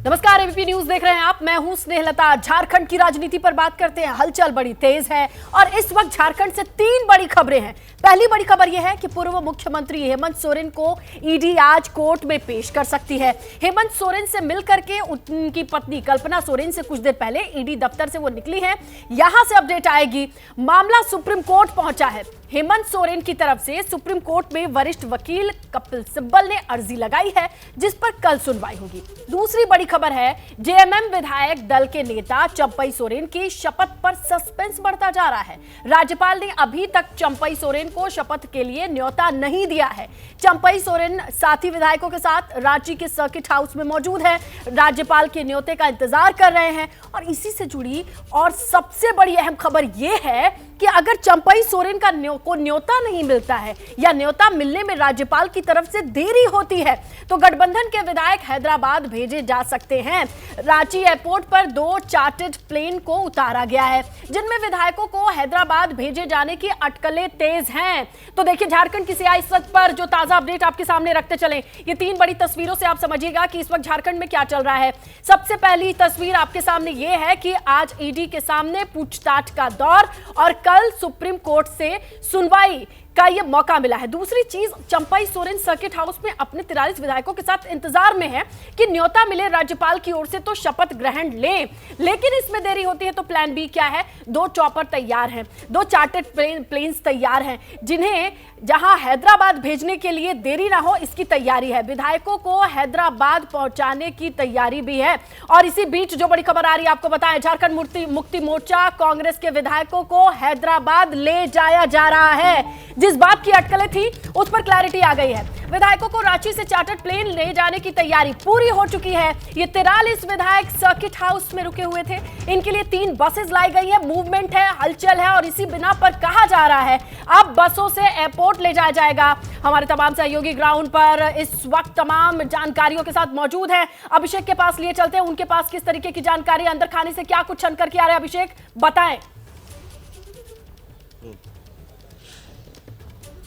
नमस्कार, ABP news देख रहे हैं आप। मैं हूं स्नेहलता। झारखंड की राजनीति पर बात करते हैं। हलचल बड़ी तेज है और इस वक्त झारखंड से तीन बड़ी खबरें हैं। पहली बड़ी खबर यह है कि पूर्व मुख्यमंत्री हेमंत सोरेन को ईडी आज कोर्ट में पेश कर सकती है। हेमंत सोरेन से मिलकर के उनकी पत्नी कल्पना सोरेन से कुछ देर पहले ईडी दफ्तर से वो निकली हैं। यहां से अपडेट आएगी। मामला सुप्रीम कोर्ट पहुंचा है। हेमंत सोरेन की तरफ से सुप्रीम कोर्ट में वरिष्ठ वकील कपिल सिब्बल ने अर्जी लगाई है, जिस पर कल सुनवाई होगी। दूसरी बड़ी खबर है, जेएमएम विधायक दल के नेता चंपई सोरेन की शपथ पर सस्पेंस बढ़ता जा रहा है। राज्यपाल ने अभी तक चंपई सोरेन को शपथ के लिए न्योता नहीं दिया है। चंपई सोरेन साथी विधायकों के साथ रांची के सर्किट हाउस में मौजूद है, राज्यपाल के न्योते का इंतजार कर रहे हैं। और इसी से जुड़ी और सबसे बड़ी अहम खबर यह है कि अगर चंपई सोरेन को न्योता नहीं मिलता है या न्योता मिलने में राज्यपाल की तरफ से देरी होती है तो गठबंधन के विधायक हैदराबाद भेजे जा सकते हैं। रांची एयरपोर्ट पर 2 चार्टर्ड प्लेन को उतारा गया है, जिनमें विधायकों को हैदराबाद भेजे जाने की अटकलें तेज हैं। तो देखिए, झारखंड की सियासत पर जो ताजा अपडेट आपके सामने रखते चलें। ये 3 बड़ी तस्वीरों से आप समझिएगा कि इस वक्त झारखंड में क्या चल रहा है। सबसे पहली तस्वीर आपके सामने ये है कि आज ईडी के सामने पूछताछ का दौर और कल सुप्रीम कोर्ट से सुनवाई का ये मौका मिला है। दूसरी चीज, चंपई सोरेन सर्किट हाउस में अपने 43 विधायकों के साथ इंतजार में है कि न्योता मिले राज्यपाल की ओर से तो शपथ ग्रहण लें, लेकिन इसमें देरी होती है तो प्लान बी क्या है? 2 चॉपर तैयार हैं, 2 चार्टर्ड प्लेन्स तैयार हैं, जिन्हें जहां हैदराबाद भेजने के लिए देरी ना हो इसकी तैयारी है। विधायकों को हैदराबाद पहुंचाने की तैयारी भी है। और इसी बीच जो बड़ी खबर आ रही है आपको बताएं, झारखंड मुक्ति मोर्चा कांग्रेस के विधायकों को हैदराबाद ले जाया जा रहा है। जिस बात की अटकलें थी उस पर क्लैरिटी आ गई है। विधायकों को रांची से चार्टर्ड प्लेन ले जाने की तैयारी पूरी हो चुकी है। ये 43 विधायक सर्किट हाउस में रुके हुए थे। इनके लिए 3 बसेस लाई गई है। मूवमेंट है, हलचल है और इसी बिना पर कहा जा रहा है अब बसों से एयरपोर्ट ले जाया जाएगा। हमारे तमाम सहयोगी ग्राउंड पर इस वक्त तमाम जानकारियों के साथ मौजूद है। अभिषेक के पास लिए चलते हैं, उनके पास किस तरीके की जानकारी, अंदर खाने से क्या कुछ छनकर के आ रहा है। अभिषेक, बताएं।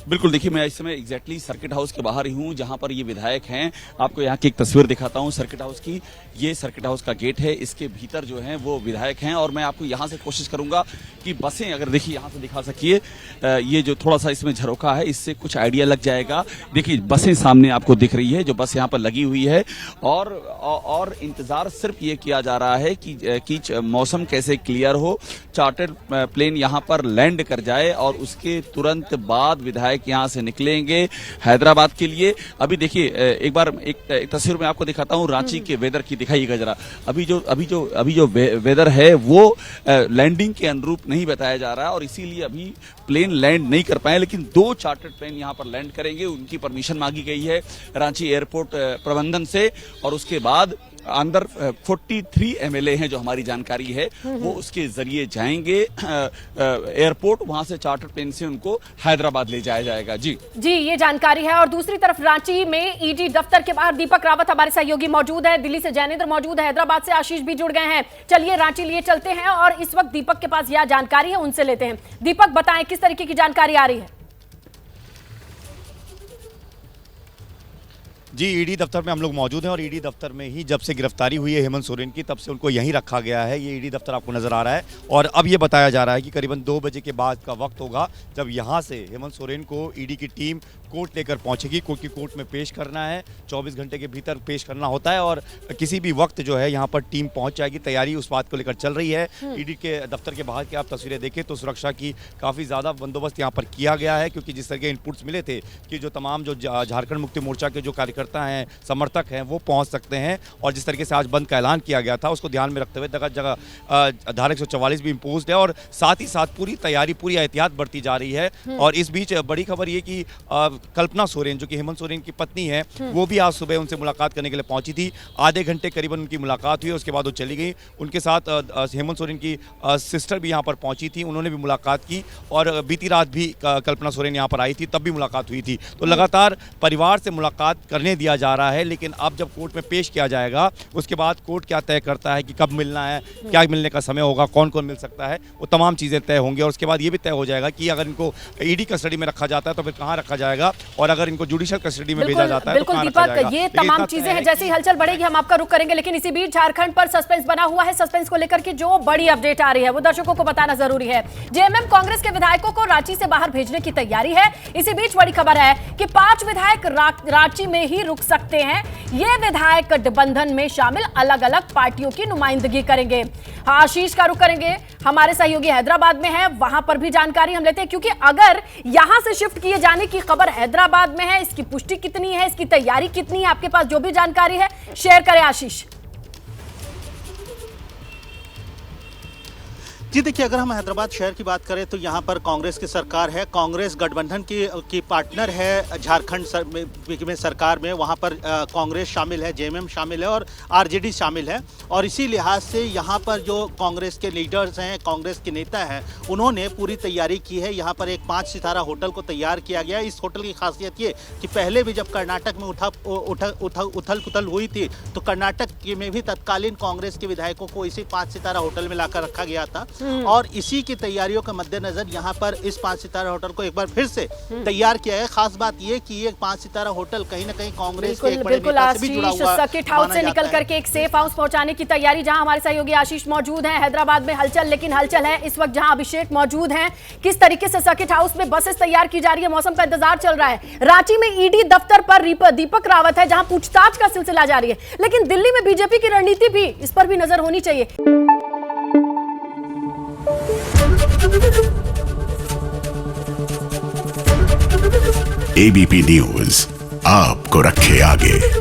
बिल्कुल, देखिए मैं इस समय एग्जैक्टली सर्किट हाउस के बाहर ही हूँ, जहाँ पर ये विधायक हैं। आपको यहाँ की एक तस्वीर दिखाता हूँ सर्किट हाउस की। ये सर्किट हाउस का गेट है, इसके भीतर जो है वो विधायक हैं और मैं आपको यहाँ से कोशिश करूंगा कि बसें, अगर देखिए यहाँ से दिखा सकिए, ये जो थोड़ा सा इसमें झरोखा है इससे कुछ आइडिया लग जाएगा। देखिए बसें सामने आपको दिख रही है, जो बस यहाँ पर लगी हुई है और इंतजार सिर्फ ये किया जा रहा है कि मौसम कैसे क्लियर हो, चार्टर्ड प्लेन यहाँ पर लैंड कर जाए और उसके तुरंत बाद विधायक यहां से निकलेंगे हैदराबाद के लिए। अभी देखिए एक बार एक तस्वीर में आपको दिखाता हूं रांची के वेदर की, दिखाइएगा जरा। अभी जो वेदर है वो लैंडिंग के अनुरूप नहीं बताया जा रहा है और इसीलिए अभी प्लेन लैंड नहीं कर पाए, लेकिन 2 चार्टर्ड प्लेन यहां पर लैंड करेंगे। उनकी परमिशन मांगी गई है रांची एयरपोर्ट प्रबंधन से और उसके बाद अंदर 43 एमएलए हैं, जो हमारी जानकारी है, वो उसके जरिए जाएंगे एयरपोर्ट। वहां से चार्टर्ड प्लेन से उनको हैदराबाद ले जाया जाएगा। जी, ये जानकारी है। और दूसरी तरफ रांची में ईडी दफ्तर के बाहर दीपक रावत हमारे सहयोगी मौजूद है, दिल्ली से जैनेंद्र मौजूद है, हैदराबाद से आशीष भी जुड़ गए हैं। चलिए रांची लिए चलते हैं और इस वक्त दीपक के पास यह जानकारी है, उनसे लेते हैं। दीपक, बताएं किस तरीके की जानकारी आ रही है? जी, ईडी दफ्तर में हम लोग मौजूद हैं और ईडी दफ्तर में ही जब से गिरफ्तारी हुई है हेमंत सोरेन की, तब से उनको यहीं रखा गया है। ये ईडी दफ्तर आपको नजर आ रहा है और अब ये बताया जा रहा है कि करीबन 2 बजे के बाद का वक्त होगा जब यहाँ से हेमंत सोरेन को ईडी की टीम कोर्ट लेकर पहुंचेगी, क्योंकि कोर्ट में पेश करना है। 24 घंटे के भीतर पेश करना होता है और किसी भी वक्त जो है यहाँ पर टीम पहुंच जाएगी। तैयारी उस बात को लेकर चल रही है। ईडी के दफ्तर के बाहर की आप तस्वीरें देखें तो सुरक्षा की काफ़ी ज़्यादा बंदोबस्त यहाँ पर किया गया है, क्योंकि जिस तरह के इनपुट्स मिले थे कि जो तमाम जो झारखंड मुक्ति मोर्चा के जो कार्यकर्ता हैं, समर्थक हैं, वो पहुँच सकते हैं और जिस तरीके से आज बंद का ऐलान किया गया था उसको ध्यान में रखते हुए जगह जगह धारा 144 भी इम्पोज्ड है और साथ ही साथ पूरी तैयारी, पूरी एहतियात बढ़ती जा रही है। और इस बीच बड़ी खबर ये कि कल्पना सोरेन, जो कि हेमंत सोरेन की पत्नी है, वो भी आज सुबह उनसे मुलाकात करने के लिए पहुंची थी। आधे घंटे करीबन उनकी मुलाकात हुई, उसके बाद वो चली गई। उनके साथ हेमंत सोरेन की सिस्टर भी यहाँ पर पहुंची थी, उन्होंने भी मुलाकात की और बीती रात भी कल्पना सोरेन यहाँ पर आई थी, तब भी मुलाकात हुई थी। तो लगातार परिवार से मुलाकात करने दिया जा रहा है, लेकिन अब जब कोर्ट में पेश किया जाएगा उसके बाद कोर्ट क्या तय करता है कि कब मिलना है, क्या मिलने का समय होगा, कौन कौन मिल सकता है, वो तमाम चीज़ें तय होंगी। और उसके बाद ये भी तय हो जाएगा कि अगर इनको ईडी कस्टडी में रखा जाता है तो फिर कहाँ रखा जाएगा, जाएगा और अगर इनको जुडिशियल कस्टडी में भेजा जाता है तो बिल्कुल कहाँ रखा दीपक, जाएगा। ये लेकिन तमाम इतना चीजें तय हैं। है जैसे ही हलचल बढ़ेगी हम आपका रुख करेंगे, लेकिन इसी बीच झारखंड पर सस्पेंस बना हुआ है। सस्पेंस को लेकर के जो बड़ी अपडेट आ रही है वो दर्शकों को बताना जरूरी है। जेएमएम कांग्रेस के विधायकों को रांची से बाहर भेजने की तैयारी है। इसी बीच बड़ी खबर है कि 5 विधायक रांची में ही रुक सकते हैं। ये विधायक गठबंधन में शामिल अलग अलग पार्टियों की नुमाइंदगी करेंगे। आशीष का रुख करेंगे, हमारे सहयोगी हैदराबाद में है, वहां पर भी जानकारी हम लेते हैं, क्योंकि अगर यहां से शिफ्ट किए जाने की खबर हैदराबाद में है, इसकी पुष्टि कितनी है, इसकी तैयारी कितनी है, आपके पास जो भी जानकारी है शेयर करें आशीष। जी देखिए, अगर हम हैदराबाद शहर की बात करें तो यहाँ पर कांग्रेस की सरकार है। कांग्रेस गठबंधन की पार्टनर है झारखंड में सरकार में। वहाँ पर कांग्रेस शामिल है, जेएमएम शामिल है और आरजेडी शामिल है। और इसी लिहाज से यहाँ पर जो कांग्रेस के लीडर्स हैं, कांग्रेस के नेता हैं, उन्होंने पूरी तैयारी की है। यहाँ पर एक 5 सितारा होटल को तैयार किया गया। इस होटल की खासियत ये कि पहले भी जब कर्नाटक में उथल पुथल हुई थी तो कर्नाटक में भी तत्कालीन कांग्रेस के विधायकों को इसी 5 सितारा होटल में लाकर रखा गया था। और इसी की तैयारियों के मद्देनजर यहाँ पर इस 5 सितारा होटल को एक बार फिर से तैयार किया है। खास बात ये कि ये 5 सितारा होटल कहीं ना कहीं कांग्रेस के एक बड़े नेता से भी जुड़ा हुआ सर्किट हाउस से निकल करके एक सेफ हाउस पहुंचाने की तैयारी, जहां हमारे सहयोगी आशीष मौजूद हैं। हैदराबाद में हलचल, लेकिन हलचल है इस वक्त जहां अभिषेक मौजूद हैं। किस तरीके से सर्किट हाउस में बसेस तैयार की जा रही है, मौसम का इंतजार चल रहा है। रांची में ईडी दफ्तर पर दीपक रावत है, जहां पूछताछ का सिलसिला जारी है, लेकिन दिल्ली में बीजेपी की रणनीति भी, इस पर भी नजर होनी चाहिए। एबीपी न्यूज आपको रखे आगे।